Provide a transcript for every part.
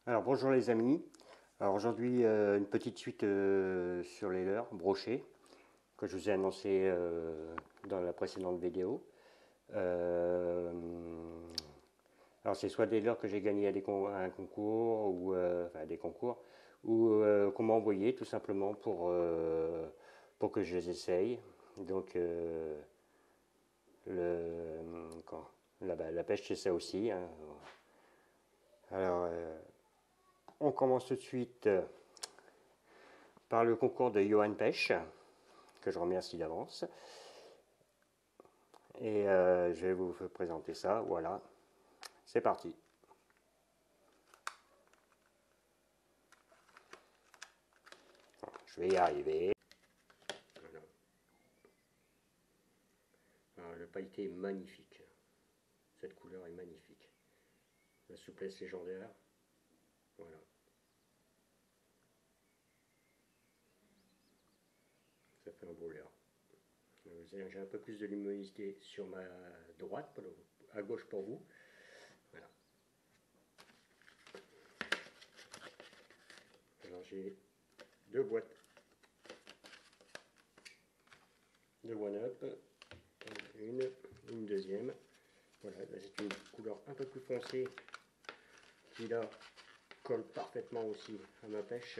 Alors bonjour les amis. Alors aujourd'hui une petite suite sur les leurres brochés que je vous ai annoncé dans la précédente vidéo. Euh, alors c'est soit des leurres que j'ai gagnés à un concours ou enfin des concours ou qu'on m'a envoyé tout simplement pour que je les essaye. Donc quand, la pêche c'est ça aussi, hein. Alors on commence tout de suite par le concours de Johan Pêche, que je remercie d'avance. Et je vais vous présenter ça. Voilà, c'est parti. Je vais y arriver. Voilà. Alors, le pailleté est magnifique. Cette couleur est magnifique. La souplesse légendaire. Voilà. Ça fait un beau leurre. J'ai un peu plus de luminosité sur ma droite, à gauche pour vous. Voilà. Alors j'ai deux boîtes de one-up. Une deuxième. Voilà, c'est une couleur un peu plus foncée qui là colle parfaitement aussi à ma pêche.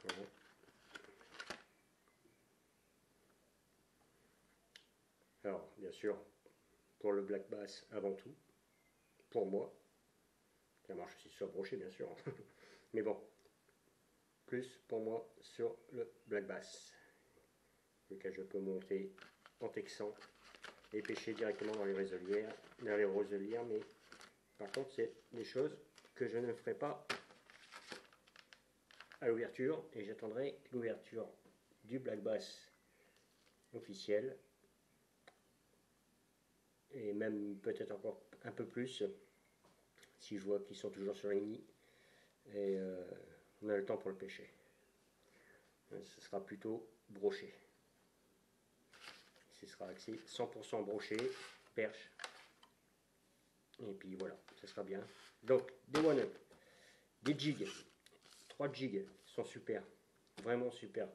Voilà. Alors, bien sûr, pour le black bass avant tout, pour moi, ça marche aussi sur le brochet bien sûr, mais bon, plus pour moi sur le black bass, lequel je peux monter en texan et pêcher directement dans les roselières, mais par contre c'est des choses que je ne ferai pas à l'ouverture et j'attendrai l'ouverture du black bass officiel et même peut-être encore un peu plus si je vois qu'ils sont toujours sur les nids et on a le temps pour le pêcher. Ce sera plutôt broché. Ce sera axé 100% broché, perche. Et puis voilà, ça sera bien. Donc, des one-up, des jigs. 3 jigs sont super, vraiment super.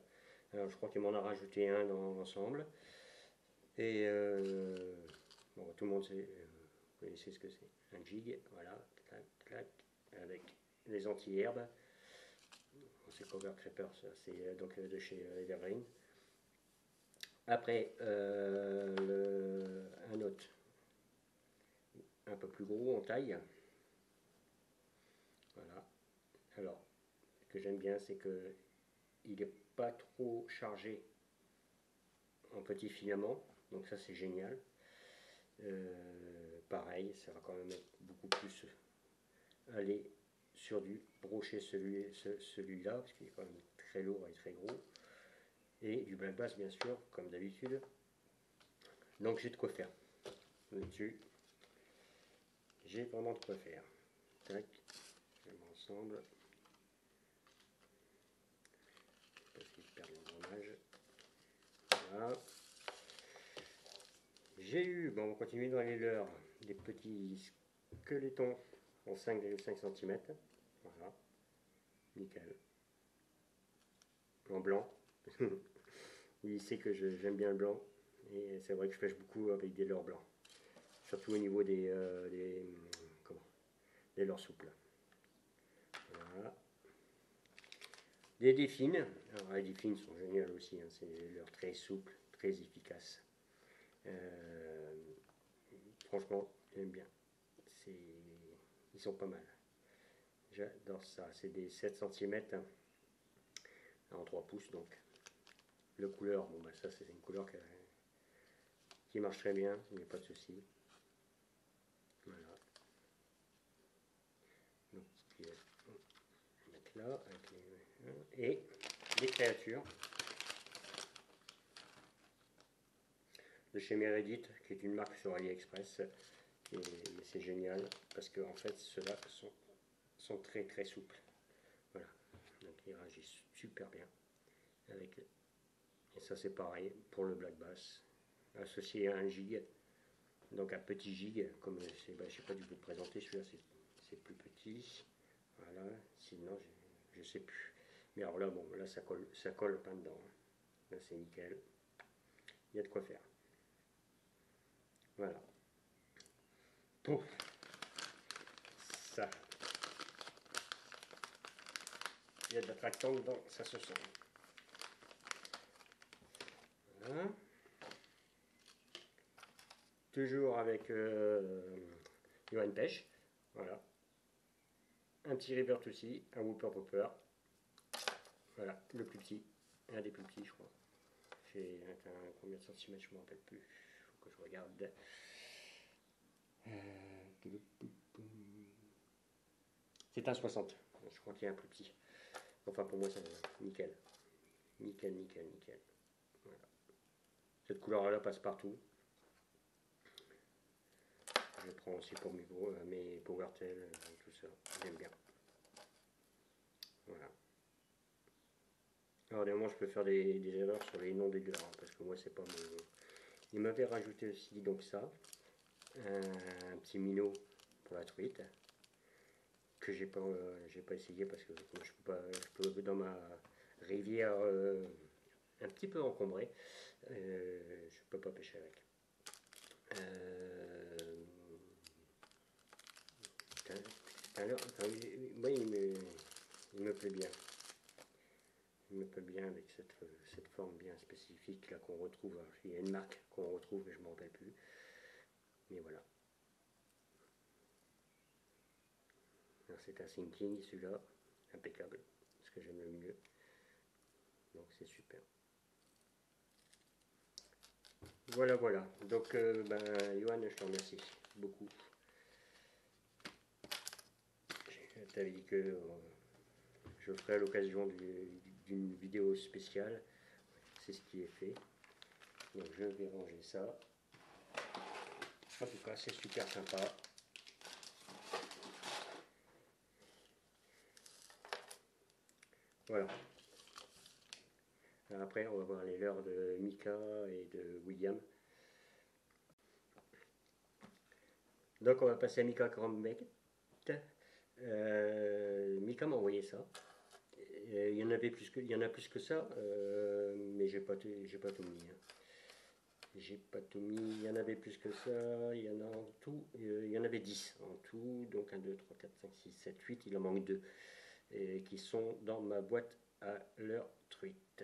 Alors, je crois qu'il m'en a rajouté un dans l'ensemble. Et bon, tout le monde sait, vous connaissez ce que c'est. Un jig, voilà, clac, clac, avec les anti-herbes. C'est Cover Creeper, ça, c'est donc de chez Evergreen. Après, un autre un peu plus gros en taille. Voilà. Alors, ce que j'aime bien, c'est que il n'est pas trop chargé en petits filaments. Donc ça, c'est génial. Pareil, ça va quand même être beaucoup plus aller sur du brocher celui-là, parce qu'il est quand même très lourd et très gros. Et du black bass, bien sûr, comme d'habitude. Donc j'ai de quoi faire. Là-dessus, j'ai vraiment de quoi faire. Tac, je mets ensemble. Parce qu'il perd l'engrenage. Voilà. J'ai eu, bon, on va continuer dans les leurres, des petits squelettons en 5,5 cm. Voilà, nickel. En blanc. Il sait que j'aime bien le blanc. Et c'est vrai que je pêche beaucoup avec des leurres blancs. Surtout au niveau des leurres souples. Voilà. Des défines. Alors les défines sont géniales aussi. Hein. C'est des leurres très souples, très efficaces. Franchement, j'aime bien. Ils sont pas mal. J'adore ça. C'est des 7 cm en 3 pouces donc. Le couleur, bon bah ça c'est une couleur qui marche très bien, il n'y a pas de souci. Voilà. Donc, on va mettre là avec et des créatures de chez Meredith, qui est une marque sur AliExpress. Et c'est génial parce que en fait ceux-là sont très très souples. Voilà. Donc ils réagissent super bien avec. Et ça c'est pareil pour le black bass, associé à un gig, donc un petit gig, comme je ne sais pas dû vous présenter, celui-là c'est plus petit, sais plus. Mais alors là, bon, là ça colle pas dedans. Là c'est nickel. Il y a de quoi faire. Voilà. Bon, ça. Il y a de l'attractant dedans, ça se sent. Voilà. Toujours avec Johan Pêche. Voilà. Un petit revert aussi, un Whooper Popper. Voilà, le plus petit. Un des plus petits, je crois. Fait combien de centimètres, je ne me rappelle plus. Il faut que je regarde. C'est un 60. Je crois qu'il y a un plus petit. Enfin, pour moi, c'est nickel. Nickel, nickel, nickel. Voilà. Cette couleur-là passe partout. Je prends aussi pour mes PowerTel, tout ça. J'aime bien. Voilà. Alors, évidemment, je peux faire des erreurs sur les noms des leurres, hein, parce que moi, c'est pas mon. Il m'avait rajouté aussi donc ça, un petit minot pour la truite, que j'ai pas essayé parce que je peux dans ma rivière un petit peu encombrée, je peux pas pêcher avec. Moi, il me plaît bien. Il me plaît bien avec cette forme bien spécifique là qu'on retrouve. Alors, il y a une marque qu'on retrouve, mais je ne m'en rappelle plus. Mais voilà. C'est un sinking celui-là, impeccable, ce que j'aime le mieux. Donc c'est super. Voilà, voilà. Donc, Johan, je te remercie beaucoup. Je t'avais dit que je ferai à l'occasion d'une vidéo spéciale. C'est ce qui est fait. Donc je vais ranger ça. En tout cas, c'est super sympa. Voilà. Après, on va voir les leurres de Mika et de William. Donc, on va passer à Mika Krombeck. Mika m'a envoyé ça. Il y en a plus que ça, mais j'ai pas tout mis. Hein. J'ai pas tout mis. Il y en avait plus que ça. Il y en a en tout. Il y en avait 10 en tout. Donc 1, 2, 3, 4, 5, 6, 7, 8. Il en manque 2. Qui sont dans ma boîte à leur truite.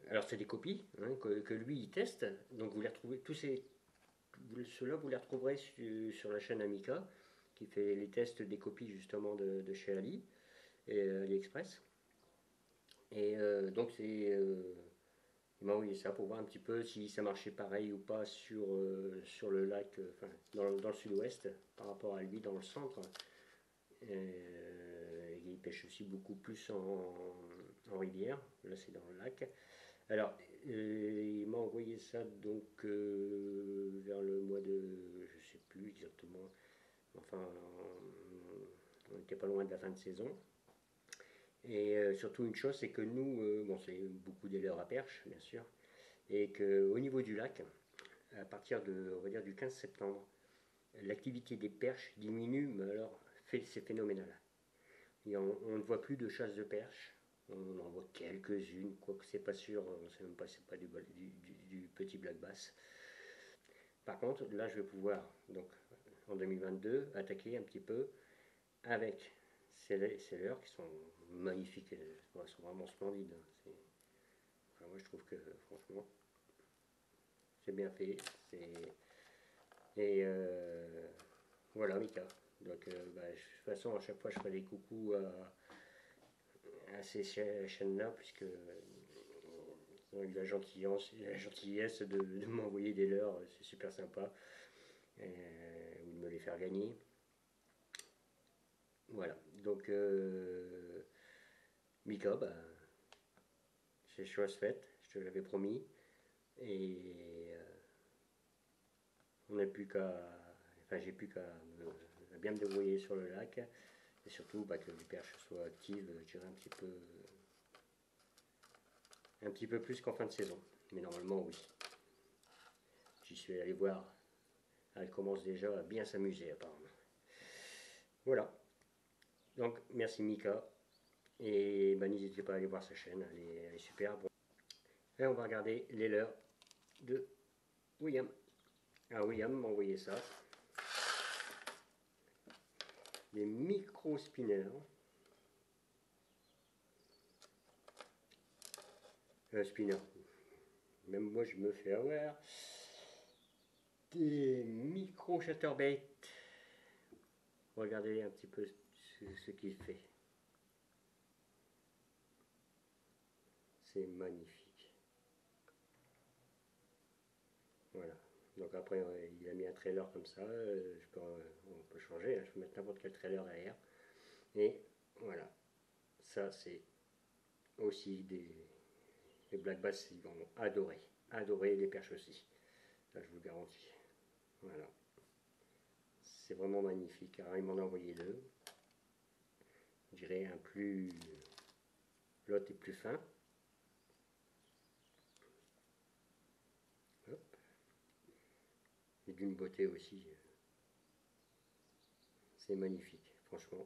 Alors c'est des copies hein, que lui il teste. Donc vous les retrouvez ceux-là vous les retrouverez sur la chaîne Amica qui fait les tests des copies justement de chez Ali et AliExpress. Et donc il m'a envoyé ça pour voir un petit peu si ça marchait pareil ou pas sur le lac, dans le sud-ouest par rapport à lui dans le centre. Il pêche aussi beaucoup plus en rivière. Là c'est dans le lac. Alors, il m'a envoyé ça donc vers le mois de, je sais plus exactement, enfin, on n'était pas loin de la fin de saison. Et surtout une chose, c'est que nous, bon, c'est beaucoup des leurres à perche, bien sûr, et qu'au niveau du lac, à partir de, on va dire, du 15 septembre, l'activité des perches diminue, mais alors, c'est phénoménal. Et on ne voit plus de chasse de perches. On en voit quelques-unes, quoique c'est pas sûr, on ne sait même pas si c'est pas du petit black bass. Par contre, là je vais pouvoir, donc en 2022, attaquer un petit peu avec ces leurres qui sont magnifiques, elles sont vraiment splendides. Enfin, moi je trouve que franchement, c'est bien fait. Et voilà, Mika. Donc de toute façon, à chaque fois je ferai des coucous à ces chaînes-là, puisque ils ont eu la gentillesse de m'envoyer des leurres, c'est super sympa, ou de me les faire gagner. Voilà, donc Mika, c'est chose faite, je te l'avais promis, et on n'a plus qu'à, enfin j'ai plus qu'à bien me débrouiller sur le lac, et surtout que les perches soient actives, je dirais un petit peu plus qu'en fin de saison. Mais normalement, oui. J'y suis allé voir. Elle commence déjà à bien s'amuser, apparemment. Voilà. Donc, merci Mika. Et ben, n'hésitez pas à aller voir sa chaîne, elle est super. Bon. Et on va regarder les leurres de William. Ah, William m'a envoyé ça. Des micro-spinners. Spinner. Même moi, je me fais avoir. Des micro-chatterbait. Regardez un petit peu ce qu'il fait. C'est magnifique. Voilà. Donc après, il a mis un trailer comme ça. On peut changer. Hein, je peux mettre n'importe quel trailer derrière. Et voilà. Ça, c'est aussi les black bass. Ils vont adorer. Adorer les perches aussi. Ça, je vous le garantis. Voilà. C'est vraiment magnifique. Alors, il m'en a envoyé deux. Je dirais un plus... L'autre est plus fin. Hop. Et d'une beauté aussi. C'est magnifique, franchement.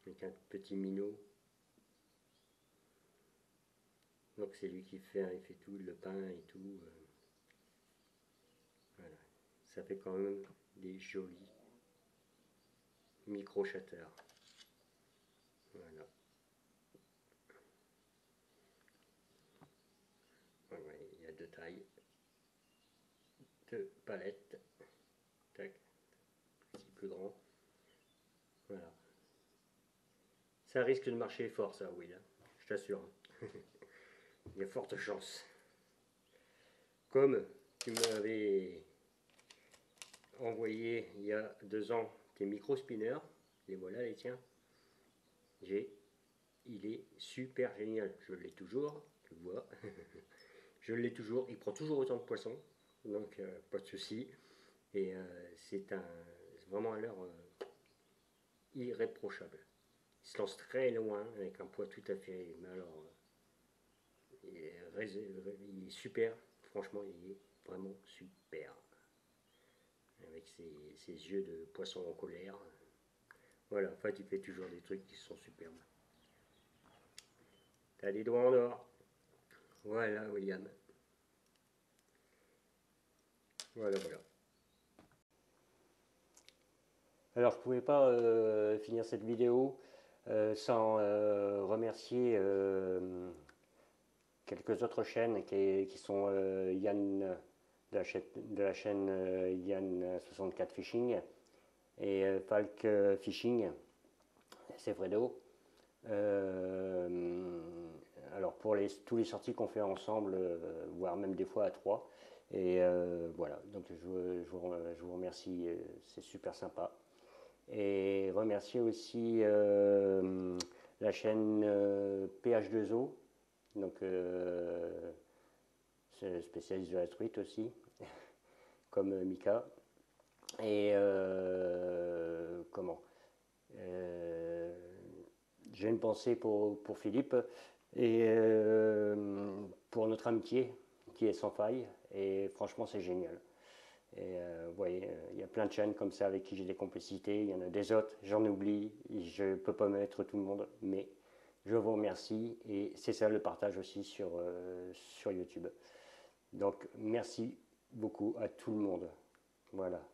Avec un petit minot. Donc c'est lui qui fait, hein, il fait tout, le pain et tout. Voilà. Ça fait quand même des jolis micro-shatters. Voilà. Voilà. Il y a deux tailles. Deux palettes. Tac. Petit plus grand. Voilà. Ça risque de marcher fort ça, Will. Je t'assure. Il y a forte chance. Comme tu m'avais envoyé il y a 2 ans tes micro-spinners, les voilà les tiens. Il est super génial. Je l'ai toujours, tu vois. Je l'ai toujours. Il prend toujours autant de poissons, donc pas de souci. Et c'est vraiment un leurre irréprochable. Il se lance très loin avec un poids tout à fait. Mais alors, il est super. Franchement, il est vraiment super. Avec ses yeux de poisson en colère. Voilà, en fait, il fait toujours des trucs qui sont superbes. T'as des doigts en or. Voilà, William. Voilà, voilà. Alors, je ne pouvais pas finir cette vidéo sans remercier quelques autres chaînes qui sont Yann de la chaîne Yann 64 Fishing et Falk Fishing, c'est Fredo. Alors pour tous les sorties qu'on fait ensemble, voire même des fois à trois. Et voilà, donc je vous remercie, c'est super sympa. Et remercier aussi la chaîne PH2O, donc c'est spécialiste de la truite aussi, comme Mika. Et comment j'ai une pensée pour Philippe et pour notre amitié qui est sans faille. Et franchement, c'est génial. Et vous voyez, il y a plein de chaînes comme ça avec qui j'ai des complicités. Il y en a des autres, j'en oublie. Je ne peux pas mettre tout le monde, mais je vous remercie. Et c'est ça le partage aussi sur YouTube. Donc, merci beaucoup à tout le monde. Voilà.